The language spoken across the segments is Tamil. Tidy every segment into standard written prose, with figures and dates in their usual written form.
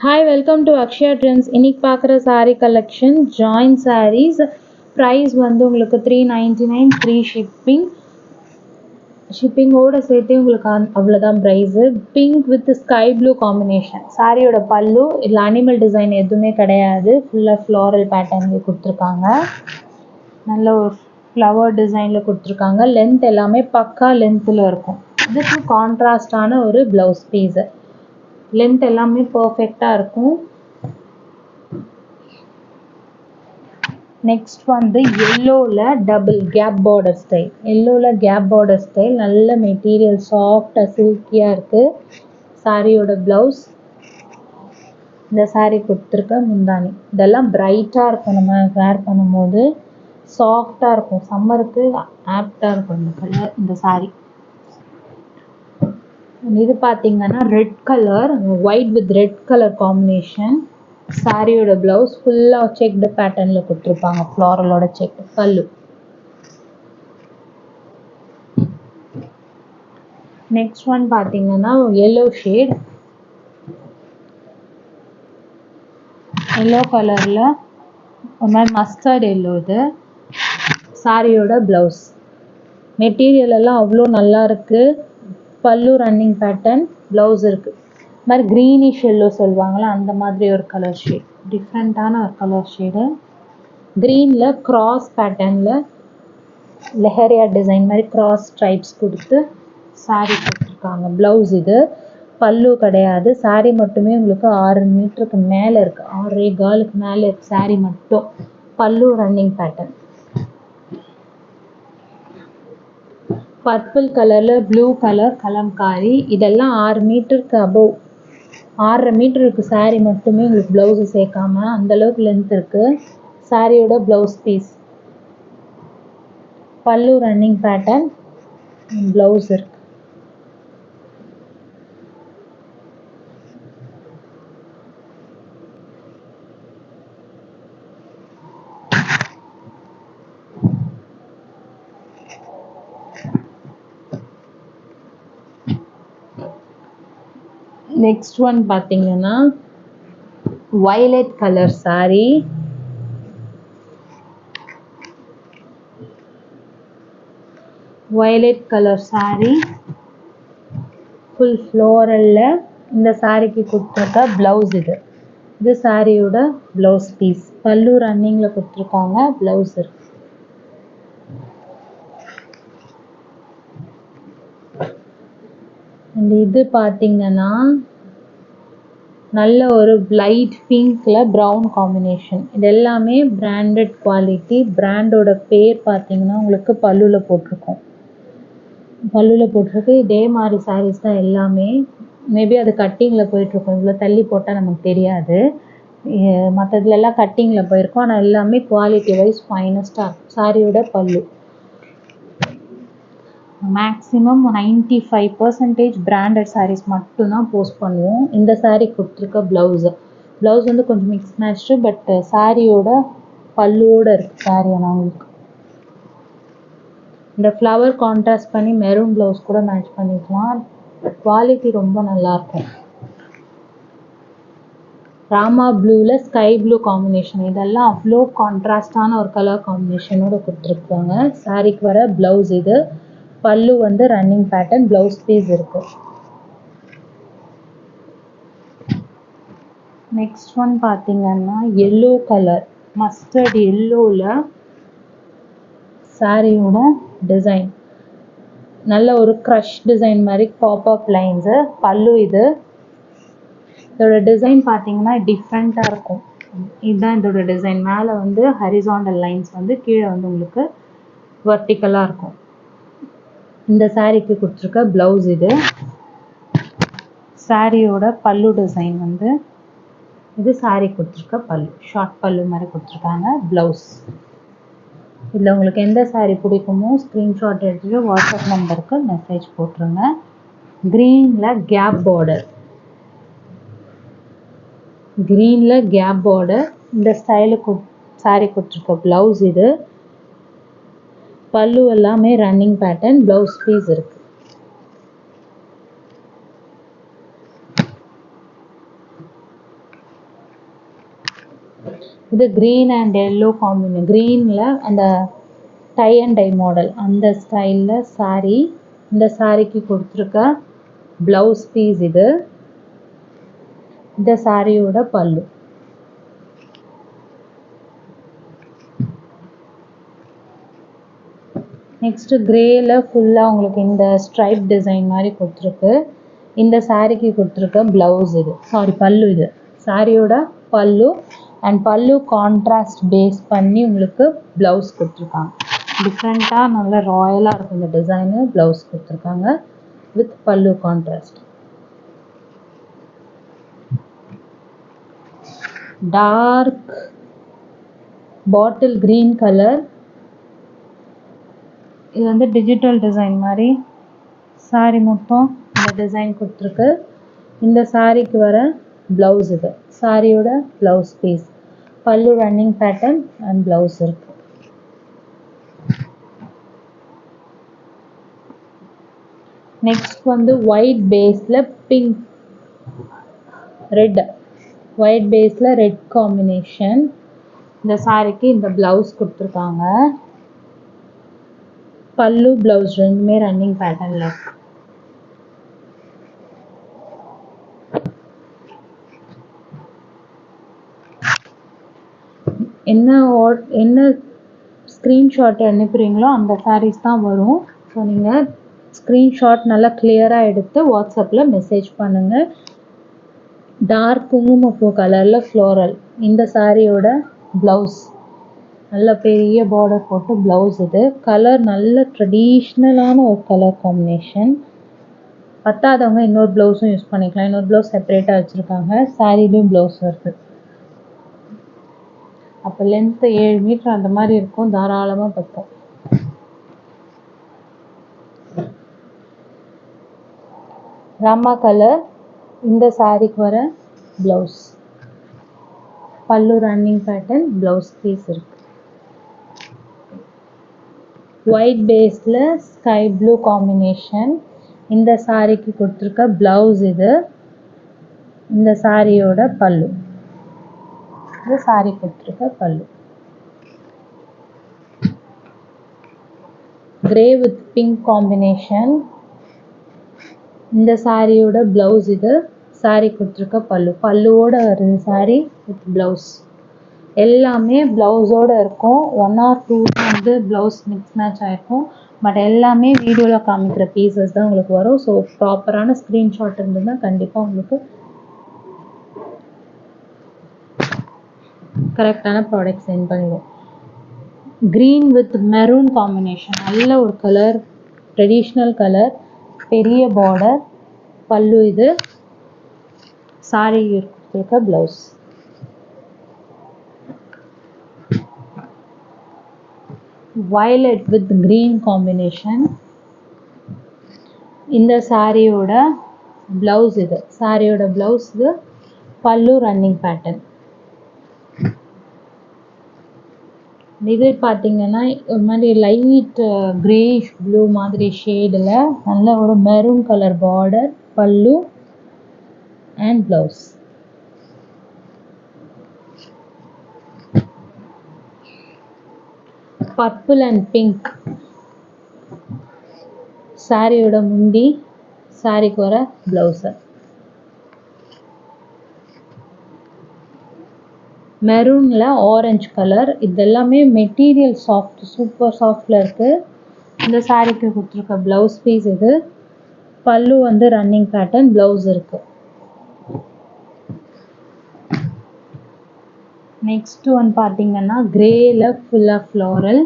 Hi, welcome to Akshaya Trends. இன்னைக்கு பார்க்குற saree collection joint sarees. Price வந்து உங்களுக்கு 399 free shipping. ஷிப்பிங்கோடு சேர்த்து உங்களுக்கு அவ்வளோதான் price. Pink with sky blue combination. சாரியோட பல்லு இதில் அனிமல் டிசைன் எதுவுமே கிடையாது. ஃபுல்லாக ஃப்ளாரல் பேட்டர்னில் கொடுத்துருக்காங்க. நல்ல ஒரு ஃப்ளவர் டிசைனில் கொடுத்துருக்காங்க. லென்த் எல்லாமே பக்கா லென்த்தில் இருக்கும். இதுக்கு கான்ட்ராஸ்டான ஒரு ப்ளவுஸ் பீஸு. லென்த் எல்லாமே பர்ஃபெக்டாக இருக்கும். நெக்ஸ்ட் வந்து எல்லோவில் டபுள் கேப் பார்டர் ஸ்டைல். எல்லோவில் கேப் பார்டர் ஸ்டைல் நல்ல மெட்டீரியல் சாஃப்டாக சில்கியாக இருக்குது. சாரியோட ப்ளவுஸ், இந்த சாரீ கொடுத்துருக்க முந்தானி. இதெல்லாம் பிரைட்டாக இருக்கும். நம்ம வேர் பண்ணும்போது சாஃப்டாக இருக்கும். சம்மருக்கு ஆப்டாக இருக்கும் இந்த கலர், இந்த சாரீ. இது பார்த்தீங்கன்னா red colour, white with red colour combination. சாரியோட ப்ளவுஸ் ஃபுல்லாக செக்டு பேட்டர்னில் கொடுத்துருப்பாங்க. ஃப்ளாரலோட செக் பல்லு. நெக்ஸ்ட் ஒன் பார்த்தீங்கன்னா எல்லோ ஷேட். எல்லோ கலரில் ஒரு மாதிரி மஸ்டர்ட் எல்லோ. இது சாரியோட ப்ளவுஸ். மெட்டீரியல் எல்லாம் அவ்வளோ நல்லா இருக்குது. பல்லு ரன்னிங் பேட்டர்ன், ப்ளவுஸ் இருக்குது. இது மாதிரி க்ரீனிஷ் எல்லோ சொல்லுவாங்களா, அந்த மாதிரி ஒரு கலர் ஷேட். டிஃப்ரெண்ட்டான ஒரு கலர் ஷேடு. க்ரீனில் க்ராஸ் பேட்டர்னில் லெஹரியா டிசைன் மாதிரி க்ராஸ் ஸ்ட்ரைப்ஸ் கொடுத்து சாரீ கொடுத்துருக்காங்க. ப்ளவுஸ் இது. பல்லு கிடையாது. சாரீ மட்டுமே உங்களுக்கு 6 மீட்டருக்கு மேலே இருக்குது. 6.25 மேலே இருக்குது சாரீ மட்டும். பல்லு ரன்னிங் பேட்டர்ன். பர்பிள் கலரில் ப்ளூ கலர் கலம்காரி. இதெல்லாம் 6 மீட்டருக்கு அபவ். 6.5 மீட்டர் இருக்குது சாரீ மட்டுமே உங்களுக்கு ப்ளவுஸு சேர்க்காம. அந்தளவுக்கு லென்த் இருக்குது. சாரியோட blouse piece. Pallu running pattern, blouse இருக்குது. நெக்ஸ்ட் ஒன் பார்த்தீங்கன்னா violet colour sari. Violet colour sari full ஃப்ளோரலில் இந்த சாரீக்கு கொடுத்துருக்க ப்ளவுஸ் இது. இது சாரியோட ப்ளவுஸ் பீஸ். பல்லு ரன்னிங்கில் கொடுத்துருக்காங்க. ப்ளவுஸ் இருக்கு. அண்ட் இது பார்த்தீங்கன்னா நல்ல ஒரு லைட் பிங்க்கில் ப்ரௌன் காம்பினேஷன். இது எல்லாமே பிராண்டட் குவாலிட்டி. பிராண்டோட பேர் பார்த்தீங்கன்னா உங்களுக்கு பல்லுவில் போட்டிருக்கோம். பல்லுவில் போட்டிருக்கு. இதே மாதிரி சாரீஸ் தான் எல்லாமே. மேபி அது கட்டிங்கில் போயிட்டுருக்கோம். இவ்வளோ தள்ளி போட்டால் நமக்கு தெரியாது. மற்றதுலலாம் கட்டிங்கில் போயிருக்கோம். ஆனால் எல்லாமே குவாலிட்டி வைஸ் ஃபைனஸ்ட்டாக இருக்கும். சாரியோட பல்லு மேக்ஸிமம் 95% பிராண்டட் சாரீஸ் மட்டும்தான் போஸ்ட் பண்ணுவோம். இந்த சாரீ கொடுத்துருக்க ப்ளவுஸு. ப்ளவுஸ் வந்து கொஞ்சம் மிக்ஸ் மேட்ச்சு. பட் சாரியோட பல்லுவோடு இருக்குது சாரீ. ஆனால் உங்களுக்கு இந்த ஃப்ளவர் கான்ட்ராஸ்ட் பண்ணி மெரூன் ப்ளவுஸ் கூட மேட்ச் பண்ணிக்கலாம். குவாலிட்டி ரொம்ப நல்லாயிருக்கும். ராமா ப்ளூவில் ஸ்கை ப்ளூ காம்பினேஷன். இதெல்லாம் அவ்வளோ கான்ட்ராஸ்டான ஒரு கலர் காம்பினேஷனோடு கொடுத்துருக்காங்க. சாரீக்கு வர ப்ளவுஸ் இது. பல்லு வந்து ரன்னிங் பேட்டர்ன், ப்ளவுஸ் பீஸ் இருக்குது. நெக்ஸ்ட் ஒன் பார்த்தீங்கன்னா எல்லோ கலர், மஸ்டர்ட் எல்லோவில் சாரியோட டிசைன் நல்ல ஒரு க்ரஷ் டிசைன் மாதிரி பாப்அப் லைன்ஸு. பல்லு இது. இதோட டிசைன் பார்த்தீங்கன்னா டிஃப்ரெண்ட்டாக இருக்கும். இதுதான் இதோட டிசைன். மேலே வந்து ஹரிசாண்டல் லைன்ஸ் வந்து, கீழே வந்து உங்களுக்கு வெர்டிக்கலாக இருக்கும். இந்த சாரீக்கு கொடுத்துருக்க ப்ளவுஸ் இது. சாரியோட பல்லு டிசைன் வந்து இது. சாரீ கொடுத்துருக்க பல்லு ஷார்ட் பல்லு மாதிரி கொடுத்துருக்காங்க. ப்ளவுஸ். இதில் உங்களுக்கு எந்த சாரீ பிடிக்குமோ ஸ்க்ரீன்ஷாட் எடுத்துகிட்டு வாட்ஸ்அப் நம்பருக்கு மெசேஜ் போட்டுருங்க. க்ரீனில் கேப் பார்டர். க்ரீனில் கேப் பார்டர். இந்த ஸ்டைலுக்கு சாரீ கொடுத்துருக்க ப்ளவுஸ் இது. பல்லு எல்லாமே ரன்னிங் பேட்டர்ன், ப்ளவுஸ் பீஸ் இருக்குது. இது க்ரீன் அண்ட் எல்லோ காம்பினேஷன், க்ரீனில் அந்த டை அண்ட் டை மாடல் அந்த ஸ்டைலில் saree. இந்த சாரிக்கு கொடுத்துருக்க ப்ளவுஸ் பீஸ் இது. இந்த சாரியோட பல்லு. நெக்ஸ்ட் கிரேல ஃபுல்லாக உங்களுக்கு இந்த ஸ்ட்ரைப் டிசைன் மாதிரி கொடுத்துருக்கு. இந்த சாரிக்கு கொடுத்துருக்க ப்ளவுஸ் இது, சாரி பல்லு இது. சாரியோட பல்லு அண்ட் பல்லு கான்ட்ராஸ்ட் பேஸ் பண்ணி உங்களுக்கு ப்ளவுஸ் கொடுத்துருக்காங்க. டிஃப்ரெண்ட்டாக நல்ல ராயலாக இருக்கும் இந்த டிசைனு. ப்ளவுஸ் கொடுத்துருக்காங்க with pallu contrast. Dark bottle green colour. இது வந்து டிஜிட்டல் டிசைன் மாதிரி சாரி மொத்தம் இந்த டிசைன் கொடுத்துருக்கு. இந்த சாரிக்கு வர ப்ளவுஸ் இது. சாரியோட blouse piece, pallu running pattern and blouse இருக்கு. நெக்ஸ்ட் வந்து ஒயிட் பேஸில் பிங்க் ரெட், ஒயிட் பேஸில் ரெட் காம்பினேஷன். இந்த சாரிக்கு இந்த ப்ளவுஸ் கொடுத்துருக்காங்க. பல்லு ப்ளவுஸ் ரெண்டுமே ரன்னிங் பேட்டர்னில் இருக்கு. என்ன ஸ்க்ரீன்ஷாட் அனுப்புகிறீங்களோ அந்த சாரீஸ் தான் வரும். ஸோ நீங்கள் ஸ்க்ரீன்ஷாட் நல்லா கிளியராக எடுத்து வாட்ஸ்அப்பில் மெசேஜ் பண்ணுங்கள். டார்க் குங்குமப்பூ கலரில் ஃப்ளோரல். இந்த சாரியோட ப்ளவுஸ் நல்ல பெரிய பார்டர் போட்டு ப்ளவுஸ் இது. கலர் நல்ல ட்ரெடிஷ்னலான ஒரு கலர் காம்பினேஷன். பத்தாதவங்க இன்னொரு ப்ளவுஸும் யூஸ் பண்ணிக்கலாம். இன்னொரு ப்ளவுஸ் செப்பரேட்டாக வச்சுருக்காங்க. சாரிலையும் ப்ளவுஸ் வருது. அப்போ லென்த்து 7 மீட்டர் அந்த மாதிரி இருக்கும், தாராளமாக பத்தும். ராமா கலர். இந்த சாரிக்கு வர ப்ளவுஸ், பல்லு ரன்னிங் பேட்டர்ன், ப்ளவுஸ் பீஸ் இருக்கு. ஒயிட் பேஸில் ஸ்கை ப்ளூ காம்பினேஷன். இந்த சாரிக்கு கொடுத்துருக்க ப்ளவுஸ் இது. இந்த சாரியோட பல்லு, இந்த சாரி கொடுத்துருக்க பல்லு. Grey with pink combination. இந்த சாரியோட ப்ளவுஸ் இது. சாரி கொடுத்துருக்க பல்லு, பல்லுவோட வருது சாரி வித் ப்ளவுஸ். எல்லாமே ப்ளவுஸோடு இருக்கும். 1 or 2 வந்து ப்ளவுஸ் மிக்ஸ் மேட்ச் ஆகிருக்கும். பட் எல்லாமே வீடியோவில் காமிக்கிற பீசஸ் தான் உங்களுக்கு வரும். ஸோ ப்ராப்பரான ஸ்க்ரீன்ஷாட் இருந்ததுன்னா கண்டிப்பாக உங்களுக்கு கரெக்டான ப்ராடக்ட் சென்ட் பண்ணிடுவோம். க்ரீன் வித் மெரூன் காம்பினேஷன், நல்ல ஒரு கலர், ட்ரெடிஷ்னல் கலர், பெரிய பார்டர், பல்லு இது. சாரி இருக்க blouse. violet with green combination. இந்த சாரியோட ப்ளவுஸ் இது. சாரியோட ப்ளவுஸ் இது. பல்லு ரன்னிங் பேட்டர்ன். இது பார்த்தீங்கன்னா ஒரு மாதிரி லைட் கிரேஷ் ப்ளூ மாதிரி ஷேடில் நல்ல ஒரு மெரூன் கலர் பார்டர், பல்லு and blouse. Purple and pink. சாரியோட முந்தி, சாரிக்கு வர ப்ளவுஸு. மெரூனில் orange colour. இது எல்லாமே மெட்டீரியல் சாஃப்ட், சூப்பர் சாஃப்டில் இருக்குது. இந்த சாரிக்கு கொடுத்துருக்க ப்ளவுஸ் பீஸ் இது. பல்லு வந்து ரன்னிங் பேட்டர்ன், ப்ளவுஸ் இருக்குது. நெக்ஸ்ட் ஒன் பார்த்தீங்கன்னா கிரேல ஃபுல்லாக ஃப்ளோரல்.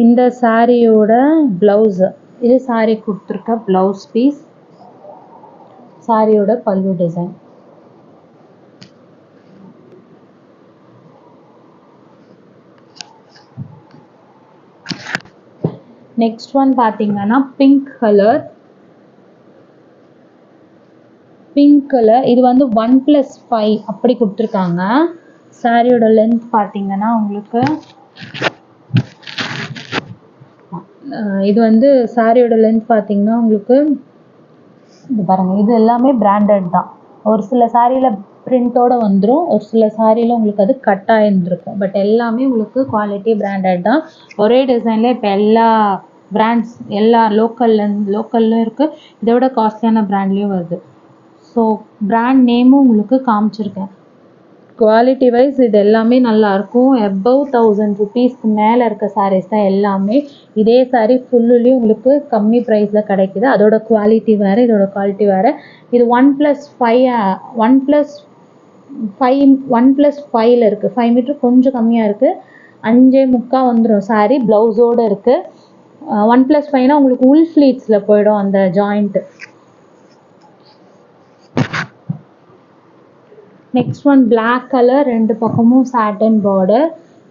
இந்த சாரியோட ப்ளவுஸ் இது. சாரி கொடுத்துருக்க ப்ளவுஸ் பீஸ், சாரியோட பல்லு டிசைன். நெக்ஸ்ட் ஒன் பார்த்தீங்கன்னா பிங்க் கலர். பிங்க் கலர் இது வந்து 1+5 அப்படி கொடுத்துருக்காங்க. சாரியோட லென்த் பார்த்தீங்கன்னா உங்களுக்கு இது வந்து சாரியோட லென்த் பார்த்தீங்கன்னா உங்களுக்கு இது பாருங்கள், இது எல்லாமே பிராண்டட் தான். ஒரு சில சாரியில் பிரிண்டோட வந்துடும், ஒரு சில சாரியில் உங்களுக்கு அது கட் ஆகிருந்துருக்கும். பட் எல்லாமே உங்களுக்கு குவாலிட்டி பிராண்டட் தான். ஒரே டிசைனில் இப்போ எல்லா பிராண்ட்ஸ் எல்லா லோக்கல்லும் இருக்குது, இதை விட காஸ்ட்லியான பிராண்ட்லேயும் வருது. ஸோ பிராண்ட் நேமும் உங்களுக்கு காமிச்சிருக்கேன். குவாலிட்டி வைஸ் இது எல்லாமே நல்லாயிருக்கும். above 1000 rupeesக்கு மேலே இருக்க சாரீஸ் தான் எல்லாமே. இதே சாரீ ஃபுல்லுலேயும் உங்களுக்கு கம்மி ப்ரைஸில் கிடைக்குது. அதோட குவாலிட்டி வேறு, இதோட குவாலிட்டி வேறு. இது 1+5 இருக்குது. 5 மீட்டர் கொஞ்சம் கம்மியாக இருக்குது. 5.25 வந்துடும் சாரீ. ப்ளவுஸோடு இருக்குது. 1+5னா உங்களுக்கு உள் ஃப்ளீட்ஸில் போயிடும் அந்த joint. Next one black colour, 2 பக்கமும் சாட்டன் பார்டர்.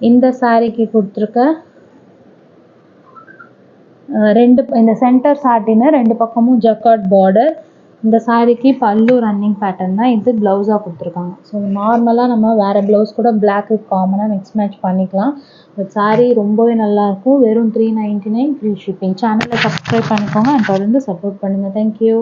இந்த சாரீக்கு கொடுத்துருக்க இந்த சென்டர் சாட்டின்னு 2 பக்கமும் ஜக்கார்ட் பார்டர். இந்த சாரீக்கு பல்லு ரன்னிங் பேட்டர்ன் தான், இது ப்ளவுஸாக கொடுத்துருக்காங்க. ஸோ நார்மலாக நம்ம வேறு ப்ளவுஸ் கூட பிளாக்கு காமனாக மிக்ஸ் மேட்ச் பண்ணிக்கலாம். பட் சாரீ ரொம்பவே நல்லாயிருக்கும். வெறும் 399 ஃப்ரீ ஷிப்பிங். சேனலை சப்ஸ்கிரைப் பண்ணிக்கோங்க அண்ட் தொடர்ந்து சப்போர்ட் பண்ணுங்கள். தேங்க்யூ.